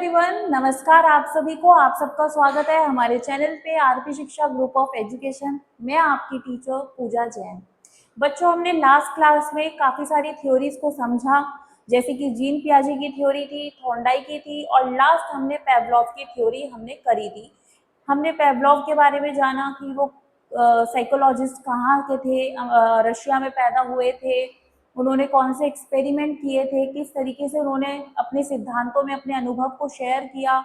Everyone, नमस्कार आप सभी को। आप सबका स्वागत है हमारे चैनल पे आरपी शिक्षा ग्रुप ऑफ एजुकेशन। मैं आपकी टीचर पूजा जैन। बच्चों, हमने लास्ट क्लास में काफ़ी सारी थ्योरीज को समझा, जैसे कि जीन पियाजे की थ्योरी थी, थॉर्नडाइक की थी और लास्ट हमने पेवलोव की थ्योरी हमने करी थी। हमने पेवलोव के बारे में जाना कि वो साइकोलॉजिस्ट कहाँ के थे, रशिया में पैदा हुए थे, उन्होंने कौन से एक्सपेरिमेंट किए थे, किस तरीके से उन्होंने अपने सिद्धांतों में अपने अनुभव को शेयर किया,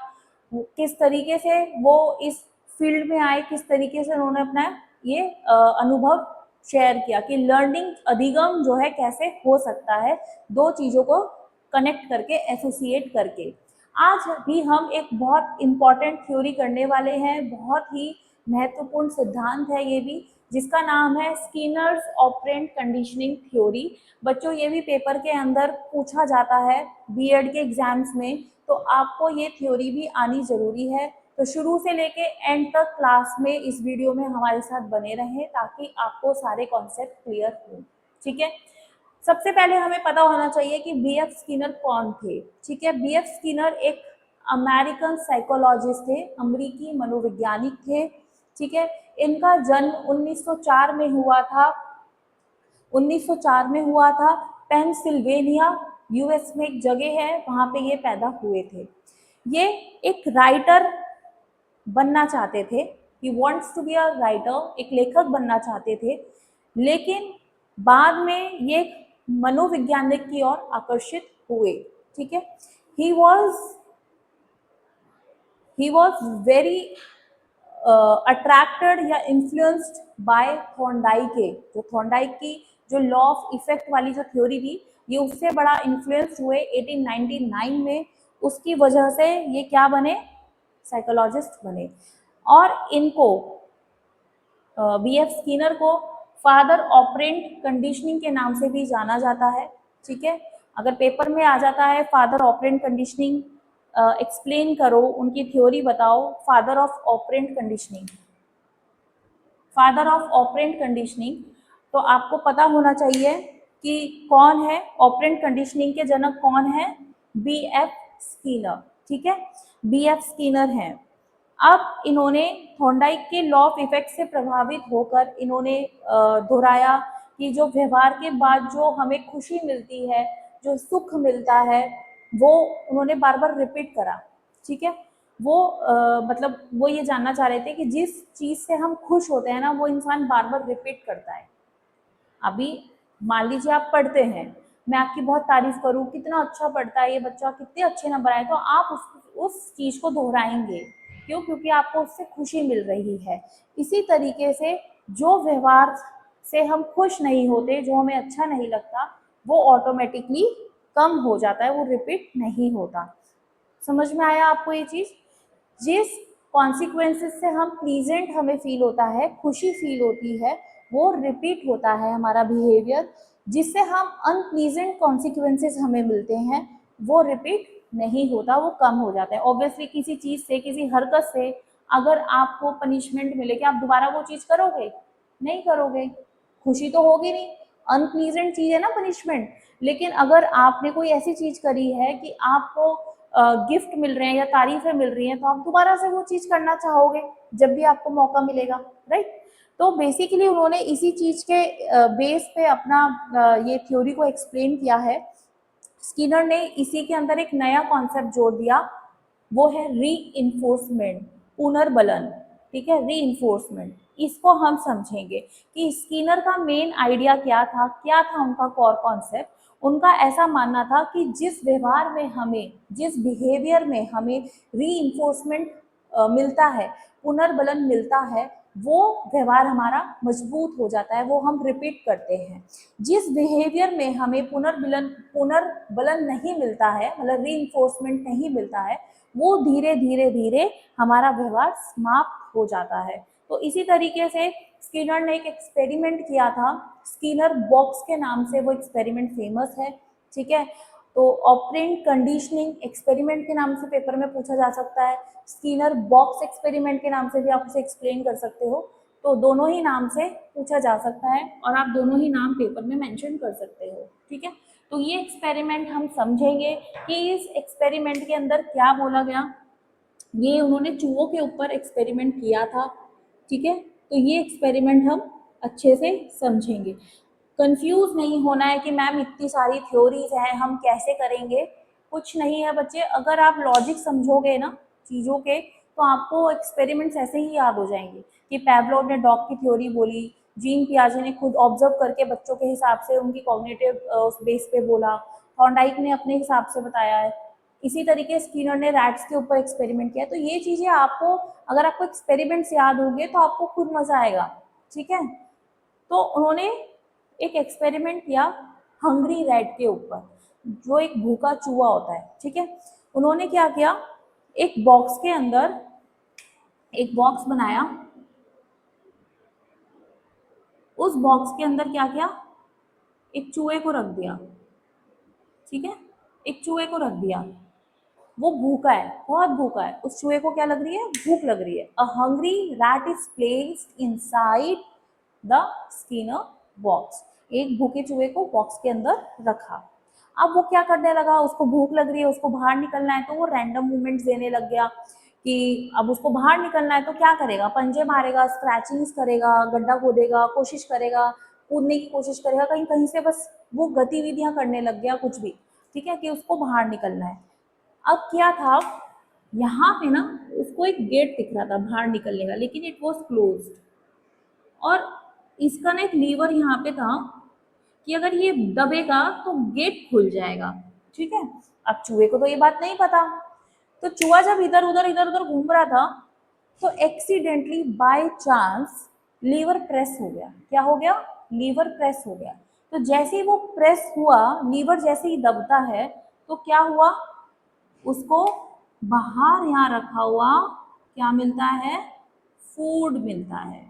किस तरीके से वो इस फील्ड में आए, किस तरीके से उन्होंने अपना ये अनुभव शेयर किया कि लर्निंग अधिगम जो है कैसे हो सकता है, दो चीज़ों को कनेक्ट करके, एसोसिएट करके। आज भी हम एक बहुत इम्पॉर्टेंट थ्योरी करने वाले हैं, बहुत ही महत्वपूर्ण सिद्धांत है ये भी, जिसका नाम है स्किनर्स ऑपरेंट कंडीशनिंग थ्योरी। बच्चों, ये भी पेपर के अंदर पूछा जाता है बीएड के एग्जाम्स में, तो आपको ये थ्योरी भी आनी जरूरी है। तो शुरू से लेके एंड तक क्लास में इस वीडियो में हमारे साथ बने रहें ताकि आपको सारे कॉन्सेप्ट क्लियर हो। ठीक है, सबसे पहले हमें पता होना चाहिए कि बीएफ स्किनर कौन थे। ठीक है, बीएफ स्किनर एक अमेरिकन साइकोलॉजिस्ट थे, अमेरिकी मनोवैज्ञानिक थे। ठीक है, इनका जन्म 1904 में हुआ था। 1904 में हुआ था। पेंसिल्वेनिया यूएस में एक जगह है, वहां पे ये पैदा हुए थे। ये एक राइटर बनना चाहते थे, he wants to be a writer, एक लेखक बनना चाहते थे, लेकिन बाद में ये मनोवैज्ञानिक की ओर आकर्षित हुए। ठीक है, ही वॉज वेरी अट्रैक्टेड या इन्फ्लुएंस्ड बाय थॉर्नडाइक के, जो थॉर्नडाइक की जो लॉ ऑफ इफेक्ट वाली जो थ्योरी थी, ये उससे बड़ा इन्फ्लुएंस हुए 1899 में। उसकी वजह से ये क्या बने, साइकोलॉजिस्ट बने। और इनको बीएफ स्किनर को फादर ऑपरेंट कंडीशनिंग के नाम से भी जाना जाता है। ठीक है, अगर पेपर में आ जाता है फादर ऑपरेंट कंडीशनिंग, एक्सप्लेन करो, उनकी थ्योरी बताओ, father of operant conditioning, father of operant conditioning, तो आपको पता होना चाहिए कि कौन है ऑपरेंट कंडीशनिंग के जनक, कौन है, बीएफ स्किनर। ठीक है, बीएफ स्किनर हैं। अब इन्होंने थॉर्नडाइक के लॉ ऑफ इफेक्ट से प्रभावित होकर इन्होंने दोहराया कि जो व्यवहार के बाद जो हमें खुशी मिलती है, जो सुख मिलता है, वो उन्होंने बार बार रिपीट करा। ठीक है, वो मतलब वो ये जानना चाह रहे थे कि जिस चीज़ से हम खुश होते हैं ना, वो इंसान बार बार रिपीट करता है। अभी मान लीजिए आप पढ़ते हैं, मैं आपकी बहुत तारीफ करूं, कितना अच्छा पढ़ता है ये बच्चा, कितने अच्छे नंबर आए, तो आप उस चीज़ को दोहराएंगे। क्यों? क्योंकि आपको उससे खुशी मिल रही है। इसी तरीके से जो व्यवहार से हम खुश नहीं होते, जो हमें अच्छा नहीं लगता, वो ऑटोमेटिकली कम हो जाता है, वो रिपीट नहीं होता। समझ में आया आपको ये चीज़? जिस कॉन्सिक्वेंसेस से हम प्लीजेंट हमें फील होता है, खुशी फील होती है, वो रिपीट होता है हमारा बिहेवियर। जिससे हम अनप्लीजेंट कॉन्सिक्वेंसेस हमें मिलते हैं, वो रिपीट नहीं होता, वो कम हो जाता है। ऑब्वियसली किसी चीज़ से, किसी हरकत से अगर आपको पनिशमेंट मिले, कि आप दोबारा वो चीज़ करोगे? नहीं करोगे, खुशी तो होगी नहीं। अनप्लीजेंट चीज़ है ना पनिशमेंट। लेकिन अगर आपने कोई ऐसी चीज़ करी है कि आपको गिफ्ट मिल रहे हैं या तारीफें मिल रही हैं, तो आप दोबारा से वो चीज़ करना चाहोगे जब भी आपको मौका मिलेगा, राइट? तो बेसिकली उन्होंने इसी चीज़ के बेस पे अपना ये थ्योरी को एक्सप्लेन किया है। स्किनर ने इसी के अंदर एक नया कॉन्सेप्ट जोड़ दिया, वो है री इन्फोर्समेंट, पुनर्बलन। ठीक है, री इन्फोर्समेंट, इसको हम समझेंगे कि स्किनर का मेन आइडिया क्या था उनका कोर कॉन्सेप्ट। उनका ऐसा मानना था कि जिस व्यवहार में हमें, जिस बिहेवियर में हमें री इन्फोर्समेंट मिलता है, पुनर्बलन मिलता है, वो व्यवहार हमारा मजबूत हो जाता है, वो हम रिपीट करते हैं। जिस बिहेवियर में हमें पुनर्बलन नहीं मिलता है, मतलब री इन्फोर्समेंट नहीं मिलता है, वो धीरे धीरे धीरे हमारा व्यवहार समाप्त हो जाता है। तो इसी तरीके से स्किनर ने एक एक्सपेरिमेंट किया था, स्किनर बॉक्स के नाम से वो एक्सपेरिमेंट फेमस है। ठीक है, तो ऑपरेंट कंडीशनिंग एक्सपेरिमेंट के नाम से पेपर में पूछा जा सकता है, स्किनर बॉक्स एक्सपेरिमेंट के नाम से भी आप उसे एक्सप्लेन कर सकते हो। तो दोनों ही नाम से पूछा जा सकता है और आप दोनों ही नाम पेपर में मेंशन कर सकते हो। ठीक है, तो ये एक्सपेरिमेंट हम समझेंगे कि इस एक्सपेरिमेंट के अंदर क्या बोला गया। ये उन्होंने चूहों के ऊपर एक्सपेरिमेंट किया था, ठीक है। तो ये एक्सपेरिमेंट हम अच्छे से समझेंगे। कंफ्यूज नहीं होना है कि मैम इतनी सारी थ्योरीज हैं हम कैसे करेंगे, कुछ नहीं है बच्चे। अगर आप लॉजिक समझोगे ना चीज़ों के, तो आपको एक्सपेरिमेंट्स ऐसे ही याद हो जाएंगे कि पैवलोव ने डॉग की थ्योरी बोली, जीन पियाजे ने खुद ऑब्जर्व करके बच्चों के हिसाब से उनकी कॉग्निटिव उस बेस पे बोला, थॉर्नडाइक ने अपने हिसाब से बताया है, इसी तरीके स्किनर ने रैट्स के ऊपर एक्सपेरिमेंट किया। तो ये चीज़ें आपको, अगर आपको एक्सपेरिमेंट्स याद होंगे तो आपको खुद मजा आएगा, ठीक है। तो उन्होंने एक एक्सपेरिमेंट किया हंग्री रैट के ऊपर, जो एक भूखा चूहा होता है, ठीक है। उन्होंने क्या किया, एक बॉक्स के अंदर एक बॉक्स बनाया, उस बॉक्स के अंदर क्या किया, एक चूहे को रख दिया, ठीक है। एक चूहे को रख दिया, वो भूखा है, बहुत भूखा है, उस चूहे को क्या लग रही है, भूख लग रही है। A hungry rat is placed inside the Skinner box, एक भूखे चूहे को बॉक्स के अंदर रखा। अब वो क्या करने लगा, उसको भूख लग रही है, उसको बाहर निकलना है, तो वो रैंडम मूवमेंट्स देने लग गया कि अब उसको बाहर निकलना है तो क्या करेगा, पंजे मारेगा, स्क्रैचिंग्स करेगा, गड्ढा खोदेगा, कोशिश करेगा, कूदने की कोशिश करेगा, कहीं कहीं से बस वो गतिविधियां करने लग गया कुछ भी, ठीक है, कि उसको बाहर निकलना है। अब क्या था, यहाँ पे ना उसको एक गेट दिख रहा था बाहर निकलने का, लेकिन इट वॉज क्लोज्ड, और इसका ना एक लीवर यहाँ पे था कि अगर ये दबेगा तो गेट खुल जाएगा, ठीक है। अब चूहे को तो ये बात नहीं पता, तो चूहा जब इधर उधर घूम रहा था, तो accidentally by chance lever press हो गया। क्या हो गया, लीवर प्रेस हो गया। तो जैसे ही वो प्रेस हुआ, लीवर जैसे ही दबता है, तो क्या हुआ, उसको बाहर यहाँ रखा हुआ क्या मिलता है, फूड मिलता है।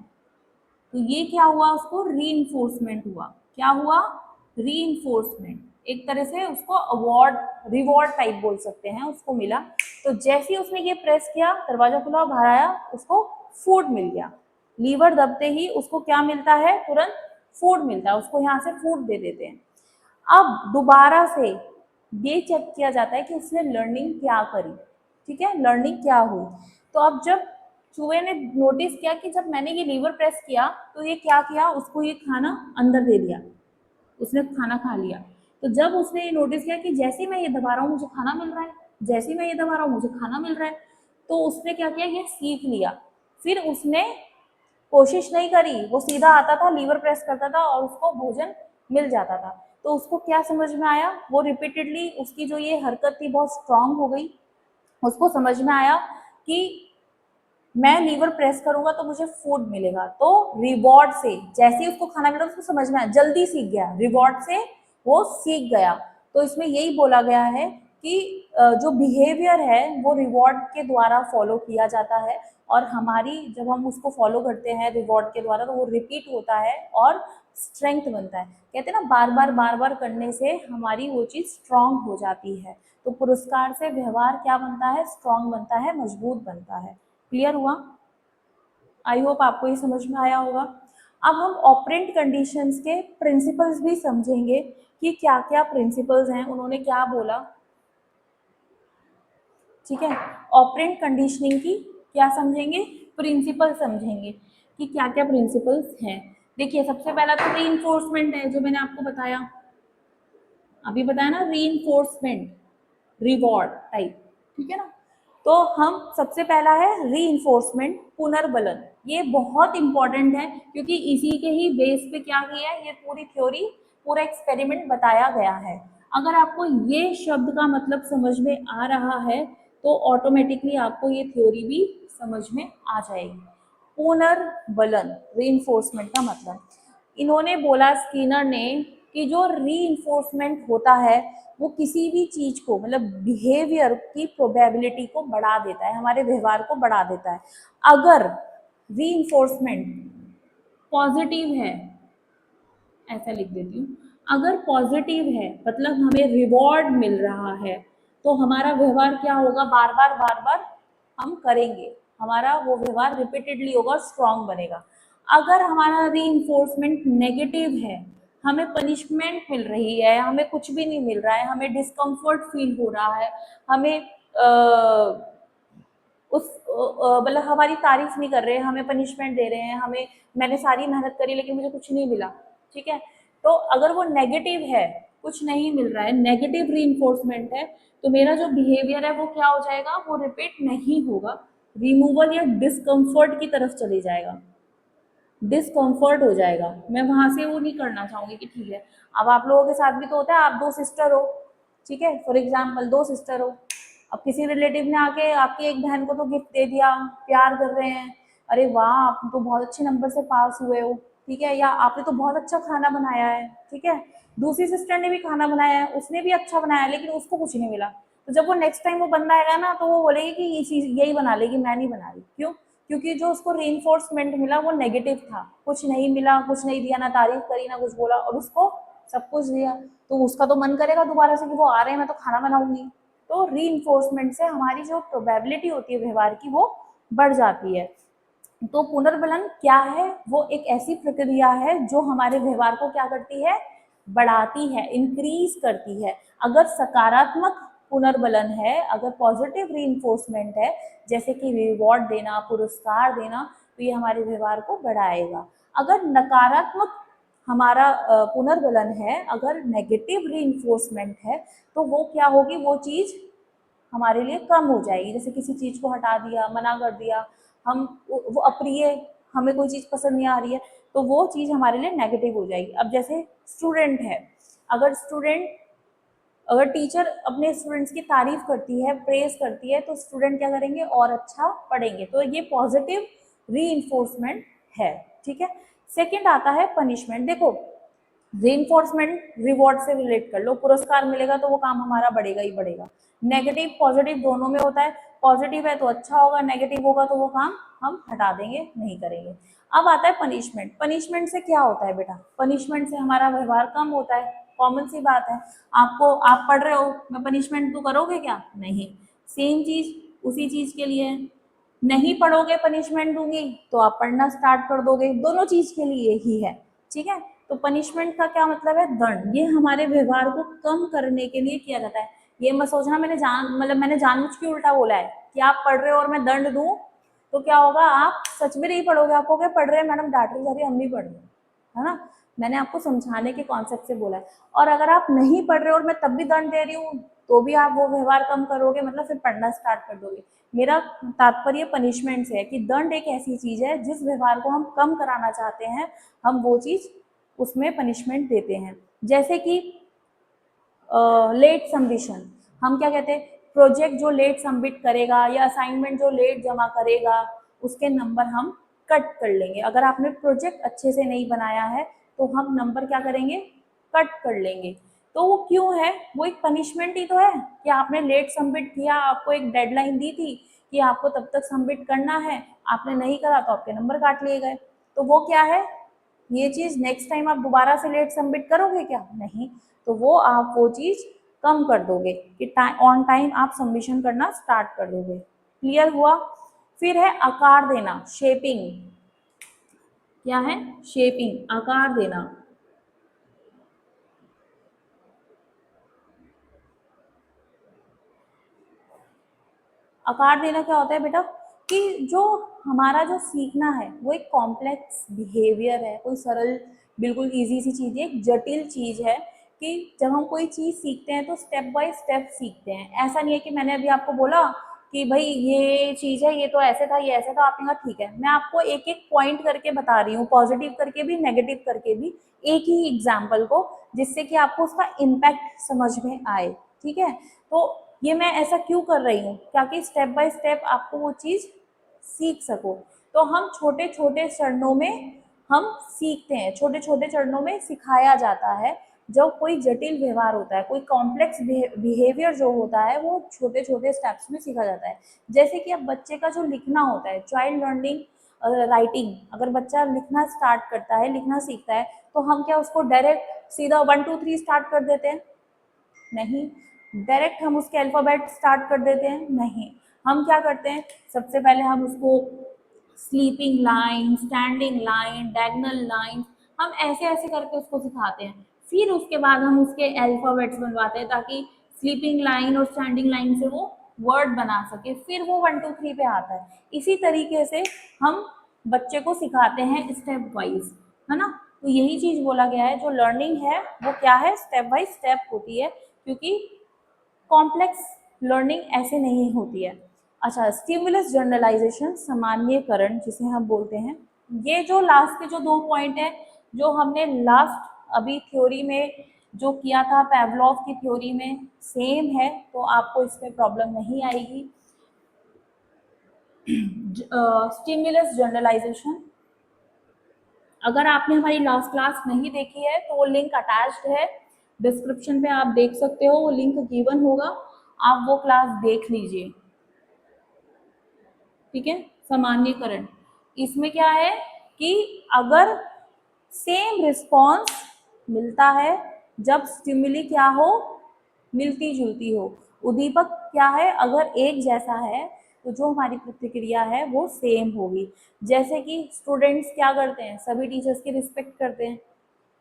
तो ये क्या हुआ, उसको रीइंफोर्समेंट हुआ। क्या हुआ, रीइंफोर्समेंट, एक तरह से उसको अवार्ड रिवॉर्ड टाइप बोल सकते हैं, उसको मिला। तो जैसे ही उसने ये प्रेस किया, दरवाजा खुला, बाहर आया, उसको फूड मिल गया। लीवर दबते ही उसको क्या मिलता है, तुरंत फूड मिलता है, उसको यहाँ से फूड दे देते हैं। अब दोबारा से ये चेक किया जाता है कि उसने लर्निंग क्या करी, ठीक है, लर्निंग क्या हुई। तो अब जब चूहे ने नोटिस किया कि जब मैंने ये लीवर प्रेस किया, तो ये क्या किया, उसको ये खाना अंदर दे दिया, उसने खाना खा लिया। तो जब उसने ये नोटिस किया कि जैसे ही मैं ये दबा रहा हूँ मुझे खाना मिल रहा है, जैसे ही मैं ये दबा रहा हूँ मुझे खाना मिल रहा है, तो उसने क्या किया, ये सीख लिया। फिर उसने कोशिश नहीं करी, वो सीधा आता था, लीवर प्रेस करता था और उसको भोजन मिल जाता था। तो उसको क्या समझ में आया, वो रिपीटेडली उसकी जो ये हरकत थी बहुत स्ट्रांग हो गई। उसको समझ में आया कि मैं लीवर प्रेस करूंगा तो मुझे फूड मिलेगा, तो रिवॉर्ड से जैसे ही उसको खाना मिला उसको समझ में आया, जल्दी सीख गया, रिवॉर्ड से वो सीख गया। तो इसमें यही बोला गया है कि जो बिहेवियर है वो रिवॉर्ड के द्वारा फॉलो किया जाता है, और हमारी जब हम उसको फॉलो करते हैं रिवॉर्ड के द्वारा, तो वो रिपीट होता है और स्ट्रेंथ बनता है। कहते हैं ना, बार बार करने से हमारी वो चीज़ स्ट्रांग हो जाती है। तो पुरस्कार से व्यवहार क्या बनता है, स्ट्रांग बनता है, मजबूत बनता है। क्लियर हुआ, आई होप आपको ये समझ में आया होगा। अब हम ऑपरेंट कंडीशंस के प्रिंसिपल्स भी समझेंगे कि क्या क्या प्रिंसिपल्स हैं, उन्होंने क्या बोला, ठीक है। ऑपरेंट कंडीशनिंग की क्या समझेंगे, प्रिंसिपल समझेंगे कि क्या क्या प्रिंसिपल्स हैं। देखिए सबसे पहला तो रीइंफोर्समेंट है, जो मैंने आपको बताया, अभी बताया ना, रीइंफोर्समेंट, रिवॉर्ड टाइप, ठीक है ना। तो हम सबसे पहला है रीइंफोर्समेंट, पुनर्बलन। ये बहुत इंपॉर्टेंट है क्योंकि इसी के ही बेस पे क्या किया है, ये पूरी थ्योरी, पूरा एक्सपेरिमेंट बताया गया है। अगर आपको ये शब्द का मतलब समझ में आ रहा है तो ऑटोमेटिकली आपको ये थ्योरी भी समझ में आ जाएगी। पुनर्बलन, रीइंफोर्समेंट का मतलब, इन्होंने बोला स्किनर ने कि जो रीइंफोर्समेंट होता है वो किसी भी चीज को, मतलब बिहेवियर की प्रोबेबिलिटी को बढ़ा देता है, हमारे व्यवहार को बढ़ा देता है। अगर रीइंफोर्समेंट पॉजिटिव है, ऐसा लिख देती हूँ, अगर पॉजिटिव है मतलब हमें रिवॉर्ड मिल रहा है, तो हमारा व्यवहार क्या होगा, बार बार हम करेंगे, हमारा वो व्यवहार रिपीटेडली होगा, स्ट्रांग बनेगा। अगर हमारा रीइंफोर्समेंट नेगेटिव है, हमें पनिशमेंट मिल रही है, हमें कुछ भी नहीं मिल रहा है, हमें डिस्कम्फर्ट फील हो रहा है, हमें मतलब हमारी तारीफ नहीं कर रहे हैं, हमें पनिशमेंट दे रहे हैं, हमें मैंने सारी मेहनत करी लेकिन मुझे कुछ नहीं मिला, ठीक है। तो अगर वो नेगेटिव है, कुछ नहीं मिल रहा है, नेगेटिव रीइंफोर्समेंट है, तो मेरा जो बिहेवियर है वो क्या हो जाएगा, वो रिपीट नहीं होगा, रिमूवल या डिस्कम्फर्ट की तरफ चले जाएगा, डिस्कम्फर्ट हो जाएगा। मैं वहां से वो नहीं करना चाहूंगी कि ठीक है। अब आप लोगों के साथ भी तो होता है, आप दो सिस्टर हो, ठीक है, फॉर एग्जाम्पल दो सिस्टर हो, अब किसी रिलेटिव ने आके आपकी एक बहन को तो गिफ्ट दे दिया, प्यार कर रहे हैं, अरे वाह आप तो बहुत अच्छे नंबर से पास हुए हो, ठीक है, या आपने तो बहुत अच्छा खाना बनाया है, ठीक है। दूसरी सिस्टर ने भी खाना बनाया है, उसने भी अच्छा बनाया लेकिन उसको कुछ नहीं मिला। तो जब वो नेक्स्ट टाइम वो बंदा आएगा ना, तो वो बोलेगी कि ये चीज यही बना लेगी, मैं नहीं बना रही। क्यों? क्योंकि जो उसको रीइंफोर्समेंट मिला वो नेगेटिव था, कुछ नहीं मिला, कुछ नहीं दिया, ना तारीफ करी ना कुछ बोला, और उसको सब कुछ दिया, तो उसका तो मन करेगा दोबारा से कि वो आ रहे हैं मैं तो खाना बनाऊंगी। तो रीइंफोर्समेंट से हमारी जो प्रोबेबिलिटी होती है व्यवहार की वो बढ़ जाती है। तो पुनर्बलन क्या है? वो एक ऐसी प्रक्रिया है जो हमारे व्यवहार को क्या करती है, बढ़ाती है, इंक्रीज करती है। अगर सकारात्मक पुनर्बलन है, अगर पॉजिटिव रीइंफोर्समेंट है, जैसे कि रिवॉर्ड देना, पुरस्कार देना, तो ये हमारे व्यवहार को बढ़ाएगा। अगर नकारात्मक हमारा पुनर्बलन है, अगर नेगेटिव रीइंफोर्समेंट है, तो वो क्या होगी, वो चीज हमारे लिए कम हो जाएगी। जैसे किसी चीज को हटा दिया, मना कर दिया, हम वो अप्रिय, हमें कोई चीज पसंद नहीं आ रही है, तो वो चीज हमारे लिए नेगेटिव हो जाएगी। अब जैसे स्टूडेंट है, अगर स्टूडेंट, अगर टीचर अपने स्टूडेंट्स की तारीफ करती है, प्रेज करती है, तो स्टूडेंट क्या करेंगे, और अच्छा पढ़ेंगे, तो ये पॉजिटिव रीइंफोर्समेंट है, ठीक है। सेकंड आता है पनिशमेंट। देखो, रीइंफोर्समेंट रिवॉर्ड से रिलेट कर लो, पुरस्कार मिलेगा तो वो काम हमारा बढ़ेगा ही बढ़ेगा। नेगेटिव पॉजिटिव दोनों में होता है, पॉजिटिव है तो अच्छा होगा, नेगेटिव होगा तो वो काम हम हटा देंगे, नहीं करेंगे। अब आता है पनिशमेंट। पनिशमेंट से क्या होता है बेटा, पनिशमेंट से हमारा व्यवहार कम होता है, कॉमन सी बात है। आपको, आप पढ़ रहे हो, मैं पनिशमेंट तो करोगे क्या, नहीं। सेम चीज उसी चीज के लिए है, नहीं पढ़ोगे पनिशमेंट दूंगी तो आप पढ़ना स्टार्ट कर दोगे, दोनों चीज के लिए ही है, ठीक है। तो पनिशमेंट का क्या मतलब है, दंड। ये हमारे व्यवहार को कम करने के लिए किया जाता है। ये मत सोचना मैंने जानबूझ के उल्टा बोला है कि आप पढ़ रहे हो और मैं दंड दूं, तो क्या होगा, आप सच में नहीं पढ़ोगे, आप कहोगे पढ़ रहे हैं मैडम डांट रही जा रही, हम नहीं पढ़ रहे, है ना। मैंने आपको समझाने के कॉन्सेप्ट से बोला है। और अगर आप नहीं पढ़ रहे हो और मैं तब भी दंड दे रही हूँ, तो भी आप वो व्यवहार कम करोगे, मतलब फिर पढ़ना स्टार्ट कर दोगे। मेरा तात्पर्य पनिशमेंट से है कि दंड एक ऐसी चीज है, जिस व्यवहार को हम कम कराना चाहते हैं, हम वो चीज उसमें पनिशमेंट देते हैं। जैसे कि लेट सबमिशन, हम क्या कहते हैं, प्रोजेक्ट जो लेट सबमिट करेगा या असाइनमेंट जो लेट जमा करेगा, उसके नंबर हम कट कर लेंगे। अगर आपने प्रोजेक्ट अच्छे से नहीं बनाया है तो हम नंबर क्या करेंगे, कट कर लेंगे। तो वो क्यों है, वो एक पनिशमेंट ही तो है कि आपने लेट सबमिट किया, आपको एक डेडलाइन दी थी कि आपको तब तक सबमिट करना है, आपने नहीं करा तो आपके नंबर काट लिए गए। तो वो क्या है, ये चीज नेक्स्ट टाइम आप दोबारा से लेट सबमिट करोगे क्या, नहीं। तो वो आप वो चीज कम कर दोगे कि ऑन टाइम आप सबमिशन करना स्टार्ट कर दोगे। क्लियर हुआ? फिर है आकार देना, शेपिंग। क्या है, शेपिंग, आकार देना। आकार देना क्या होता है बेटा, कि जो हमारा जो सीखना है वो एक कॉम्प्लेक्स बिहेवियर है, कोई सरल बिल्कुल इजी सी चीज़ है, एक जटिल चीज़ है। कि जब हम कोई चीज़ सीखते हैं तो स्टेप बाय स्टेप सीखते हैं। ऐसा नहीं है कि मैंने अभी आपको बोला कि भाई ये चीज़ है, ये तो ऐसे था, ये ऐसे था, आपने कहा ठीक है। मैं आपको एक एक पॉइंट करके बता रही हूँ, पॉजिटिव करके भी नेगेटिव करके भी, एक ही एग्जाम्पल को, जिससे कि आपको उसका इम्पैक्ट समझ में आए, ठीक है। तो ये मैं ऐसा क्यों कर रही हूँ, ताकि स्टेप बाय स्टेप आपको वो चीज़ सीख सको। तो हम छोटे छोटे चरणों में हम सीखते हैं, छोटे छोटे चरणों में सिखाया जाता है। जब कोई जटिल व्यवहार होता है, कोई कॉम्प्लेक्स बिहेवियर जो होता है, वो छोटे छोटे स्टेप्स में सीखा जाता है। जैसे कि अब बच्चे का जो लिखना होता है, चाइल्ड लर्निंग राइटिंग, अगर बच्चा लिखना स्टार्ट करता है, लिखना सीखता है, तो हम क्या उसको डायरेक्ट सीधा 1 2 3 स्टार्ट कर देते हैं, नहीं। डायरेक्ट हम उसके अल्फ़ाबेट स्टार्ट कर देते हैं, नहीं। हम क्या करते हैं, सबसे पहले हम उसको sleeping line, standing line, diagonal line, हम ऐसे ऐसे करके उसको सिखाते हैं, फिर उसके बाद हम उसके अल्फाबेट्स बनवाते हैं ताकि स्लीपिंग लाइन और स्टैंडिंग लाइन से वो वर्ड बना सके, फिर वो 1 2 3 पे आता है। इसी तरीके से हम बच्चे को सिखाते हैं स्टेप वाइज, है ना। तो यही चीज बोला गया है, जो लर्निंग है वो क्या है, स्टेप बाय स्टेप होती है, क्योंकि कॉम्प्लेक्स लर्निंग ऐसे नहीं होती है। अच्छा, स्टिमुलस जनरलाइजेशन, सामान्यकरण जिसे हम बोलते हैं, ये जो लास्ट के जो 2 पॉइंट है जो हमने लास्ट अभी थ्योरी में जो किया था पेवलोव की थ्योरी में, सेम है, तो आपको इसमें प्रॉब्लम नहीं आएगी। स्टिमुलस जनरलाइजेशन, अगर आपने हमारी लास्ट क्लास नहीं देखी है तो वो लिंक अटैच्ड है डिस्क्रिप्शन पे, आप देख सकते हो, वो लिंक गिवन होगा, आप वो क्लास देख लीजिए, ठीक है। सामान्यकरण, इसमें क्या है कि अगर सेम रिस्पॉन्स मिलता है जब स्टिमुली क्या हो, मिलती जुलती हो, उद्दीपक क्या है अगर एक जैसा है तो जो हमारी प्रतिक्रिया है वो सेम होगी। जैसे कि स्टूडेंट्स क्या करते हैं, सभी टीचर्स की रिस्पेक्ट करते हैं,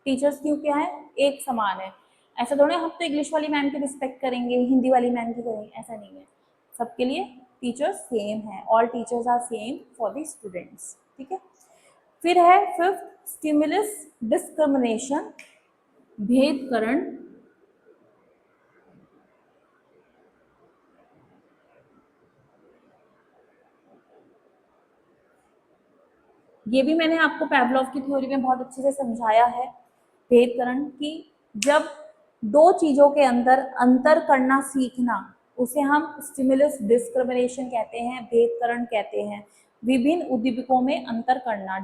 टीचर्स क्यों क्या है, एक समान है। ऐसा थोड़ा हम तो इंग्लिश वाली मैम की रिस्पेक्ट करेंगे, हिंदी वाली मैम की करेंगे, ऐसा नहीं है। सबके लिए टीचर्स सेम है, all teachers are same for the students, ठीक है। फिर है फिफ्थ स्टिमुलस डिस्क्रिमिनेशन, भेदकरण। ये भी मैंने आपको पेवलोव की थ्योरी में बहुत अच्छे से समझाया है, भेदकरण की जब दो चीजों के अंदर अंतर करना सीखना, उसे हम स्टिमुलस डिस्क्रिमिनेशन कहते हैं, भेदकरण कहते हैं। विभिन्न उद्दीपकों में अंतर करना,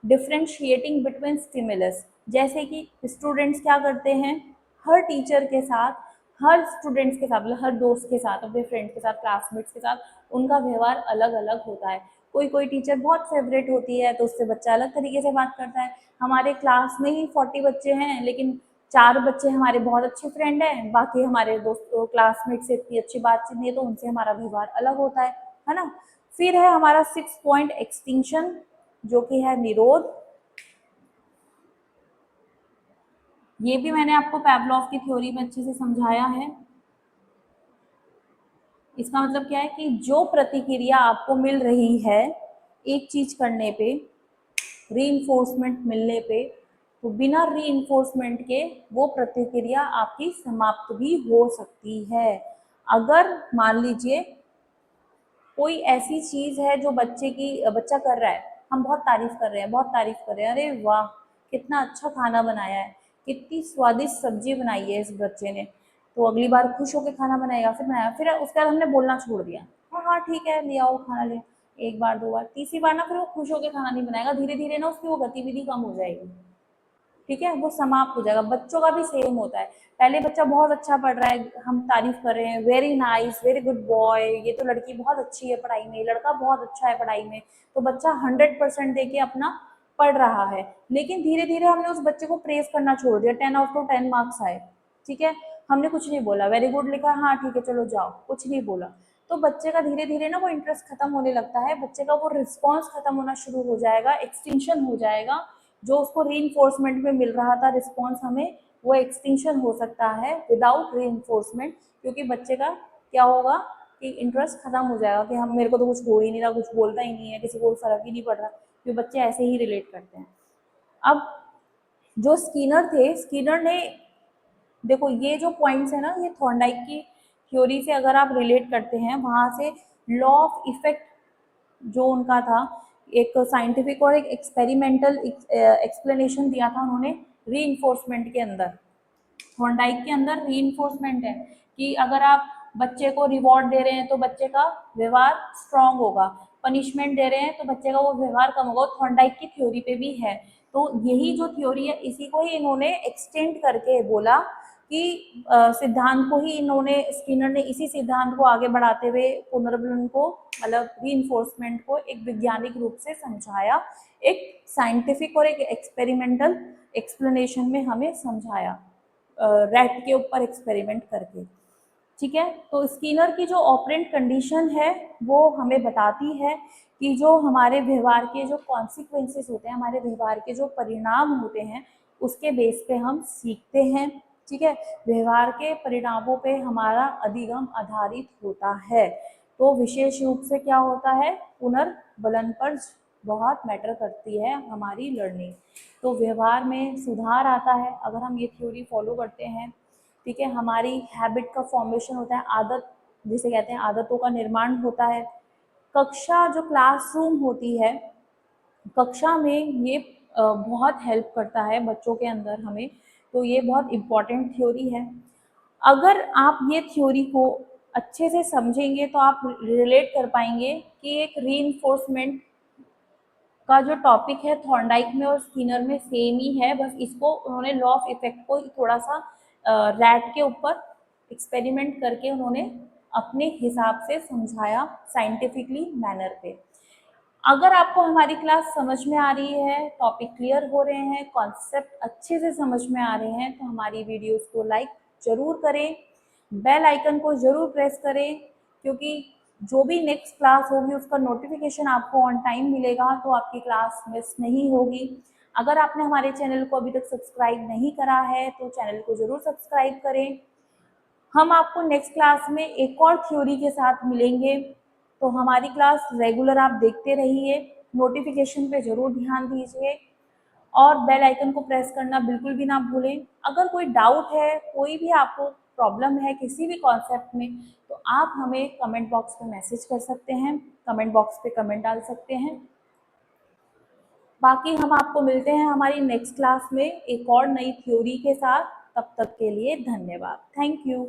डिफरेंशिएटिंग बिटवीन स्टिमुलस, जैसे कि स्टूडेंट्स क्या करते हैं, हर टीचर के साथ, हर स्टूडेंट्स के साथ, मतलब हर दोस्त के साथ, अपने फ्रेंड्स के साथ, क्लासमेट्स के साथ उनका व्यवहार अलग अलग होता है। कोई कोई टीचर बहुत फेवरेट होती है तो उससे बच्चा अलग तरीके से बात करता है। हमारे क्लास में ही 40 बच्चे हैं लेकिन 4 बच्चे हमारे बहुत अच्छे फ्रेंड हैं, बाकी हमारे दोस्तों क्लासमेट से इतनी अच्छी बातचीत नहीं है, तो उनसे हमारा व्यवहार अलग होता है ना। फिर है हमारा 6 पॉइंट एक्सटिंक्शन, जो कि है निरोध। ये भी मैंने आपको पेवलोव की थ्योरी में अच्छे से समझाया है। इसका मतलब क्या है कि जो प्रतिक्रिया आपको मिल रही है एक चीज करने पे, रीइंफोर्समेंट मिलने पे, तो बिना रीइंफोर्समेंट के वो प्रतिक्रिया आपकी समाप्त भी हो सकती है। अगर मान लीजिए कोई ऐसी चीज है जो बच्चा कर रहा है, हम बहुत तारीफ कर रहे हैं, बहुत तारीफ कर रहे हैं, अरे वाह कितना अच्छा खाना बनाया है, कितनी स्वादिष्ट सब्जी बनाई है इस बच्चे ने, तो अगली बार खुश होकर खाना बनाएगा, फिर बनाया, फिर उसके बाद हमने बोलना छोड़ दिया, हाँ हाँ ठीक है ले आओ खाना, ले, एक बार दो बार, तीसरी बार ना फिर वो खुश होकर खाना नहीं बनाएगा, धीरे धीरे ना उसकी वो गतिविधि कम हो जाएगी, ठीक है, वो समाप्त हो जाएगा। बच्चों का भी सेम होता है, पहले बच्चा बहुत अच्छा पढ़ रहा है, हम तारीफ कर रहे हैं, very nice, very good boy, ये तो लड़की बहुत अच्छी है पढ़ाई में, लड़का बहुत अच्छा है पढ़ाई में, तो बच्चा 100% देके अपना पढ़ रहा है। लेकिन धीरे धीरे हमने उस बच्चे को प्रेज करना छोड़ दिया, 10 आउट ऑफ 10 मार्क्स आए, ठीक है, हमने कुछ नहीं बोला, वेरी गुड लिखा, हाँ ठीक है चलो जाओ, कुछ नहीं बोला, तो बच्चे का धीरे धीरे ना वो इंटरेस्ट खत्म होने लगता है, बच्चे का वो रिस्पॉन्स खत्म होना शुरू हो जाएगा, एक्सटेंशन हो जाएगा, जो उसको रीइंफोर्समेंट में मिल रहा था रिस्पॉन्स हमें, वो एक्सटेंशन हो सकता है विदाउट रीइंफोर्समेंट, क्योंकि बच्चे का क्या होगा कि इंटरेस्ट खत्म हो जाएगा कि हम, मेरे को तो कुछ हो ही नहीं रहा, कुछ बोलता ही नहीं है, किसी को फर्क ही नहीं पड़ रहा, क्योंकि बच्चे ऐसे ही रिलेट करते हैं। अब जो स्कीनर थे, स्कीनर ने, देखो ये जो पॉइंट्स है ना, ये थॉर्नडाइक की थ्योरी से अगर आप रिलेट करते हैं, वहां से लॉ ऑफ इफेक्ट जो उनका था, एक साइंटिफिक और एक एक्सपेरिमेंटल एक्सप्लेनेशन दिया था उन्होंने री के अंदर, थॉर्नडाइक के अंदर री है कि अगर आप बच्चे को रिवॉर्ड दे रहे हैं तो बच्चे का व्यवहार स्ट्रांग होगा, पनिशमेंट दे रहे हैं तो बच्चे का वो व्यवहार कम होगा, थॉर्नडाइक की थ्योरी पे भी है। तो यही जो थ्योरी है इसी को ही इन्होंने एक्सटेंड करके बोला कि सिद्धांत को ही इन्होंने, स्किनर ने इसी सिद्धांत को आगे बढ़ाते हुए पुनर्बलन को, मतलब री को एक वैज्ञानिक रूप से समझाया, एक साइंटिफिक और एक एक्सपेरिमेंटल एक्सप्लेनेशन में हमें समझाया, रैट के ऊपर एक्सपेरिमेंट करके, ठीक है। तो स्किनर की जो ऑपरेंट कंडीशन है वो हमें बताती है कि जो हमारे व्यवहार के जो कॉन्सिक्वेंसेस होते हैं, हमारे व्यवहार के जो परिणाम होते हैं, उसके बेस पे हम सीखते हैं। ठीक है, व्यवहार के परिणामों पे हमारा अधिगम आधारित होता है। तो विशेष रूप से क्या होता है, पुनर्बलन पर बहुत मैटर करती है हमारी लर्निंग। तो व्यवहार में सुधार आता है अगर हम ये थ्योरी फॉलो करते हैं। ठीक है, हमारी हैबिट का फॉर्मेशन होता है, आदत जिसे कहते हैं, आदतों का निर्माण होता है। कक्षा जो क्लासरूम होती है, कक्षा में ये बहुत हेल्प करता है बच्चों के अंदर हमें। तो ये बहुत इम्पॉर्टेंट थ्योरी है। अगर आप ये थ्योरी को अच्छे से समझेंगे तो आप रिलेट कर पाएंगे कि एक रीइंफोर्समेंट का जो टॉपिक है थॉर्नडाइक में और स्किनर में सेम ही है, बस इसको उन्होंने लॉ ऑफ इफेक्ट को थोड़ा सा रैट के ऊपर एक्सपेरिमेंट करके उन्होंने अपने हिसाब से समझाया साइंटिफिकली मैनर पे। अगर आपको हमारी क्लास समझ में आ रही है, टॉपिक क्लियर हो रहे हैं, कॉन्सेप्ट अच्छे से समझ में आ रहे हैं, तो हमारी वीडियोस को लाइक जरूर करें, बेल आइकन को जरूर प्रेस करें, क्योंकि जो भी नेक्स्ट क्लास होगी उसका नोटिफिकेशन आपको ऑन टाइम मिलेगा, तो आपकी क्लास मिस नहीं होगी। अगर आपने हमारे चैनल को अभी तक सब्सक्राइब नहीं करा है तो चैनल को जरूर सब्सक्राइब करें। हम आपको नेक्स्ट क्लास में एक और थ्योरी के साथ मिलेंगे। तो हमारी क्लास रेगुलर आप देखते रहिए, नोटिफिकेशन पे जरूर ध्यान दीजिए और बेल आइकन को प्रेस करना बिल्कुल भी ना भूलें। अगर कोई डाउट है, कोई भी आपको प्रॉब्लम है किसी भी कॉन्सेप्ट में, तो आप हमें कमेंट बॉक्स में मैसेज कर सकते हैं, कमेंट बॉक्स पे कमेंट डाल सकते हैं। बाकी हम आपको मिलते हैं हमारी नेक्स्ट क्लास में एक और नई थ्योरी के साथ। तब तक के लिए धन्यवाद। Thank you.